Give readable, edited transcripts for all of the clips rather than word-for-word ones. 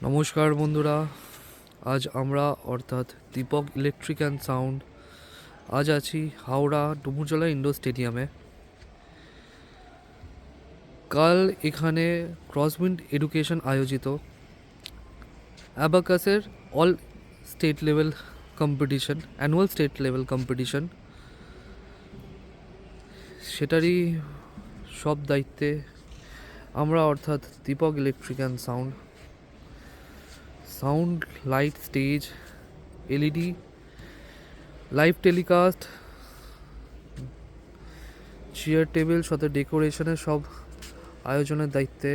নমস্কার বন্ধুরা, আজ আমরা অর্থাৎ দীপক ইলেকট্রিক অ্যান্ড সাউন্ড আজ আছি হাওড়া ডুমুরজলা ইন্ডোর স্টেডিয়ামে। কাল এখানে ক্রসউইন্ড এডুকেশন আয়োজিত অ্যাবাকাসের all state level competition, annual state level competition, সেটারই সব দায়িত্বে আমরা অর্থাৎ Deepak electric and sound, light, stage, LED, live telecast, chair table সাথে ডেকোরেশনের সব আয়োজনের দায়িত্বে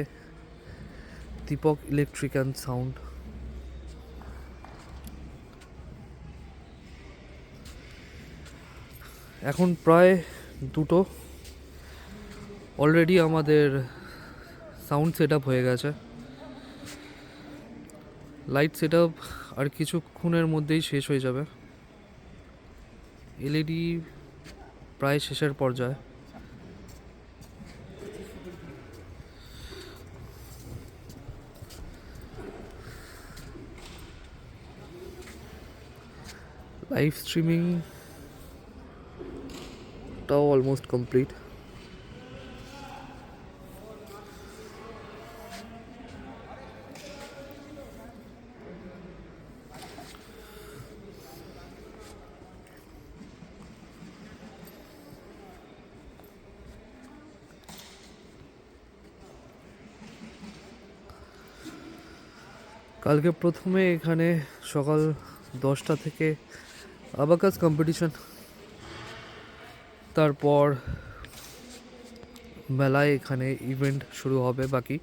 দীপক ইলেকট্রিক অ্যান্ড সাউন্ড। এখন প্রায় 2টো, অলরেডি আমাদের সাউন্ড সেট আপ হয়ে গেছে, লাইট সেট আপ আর কিছুক্ষণের মধ্যেই শেষ হয়ে যাবে, এলইডি প্রায় শেষের পর্যায়ে। লাইভ স্ট্রিমিংটাও অলমোস্ট কমপ্লিট। কালকে প্রথমে এখানে সকাল 10টা থেকে অ্যাবাকাস কম্পিটিশন, তারপর মেলায় এখানে ইভেন্ট শুরু হবে বাকি।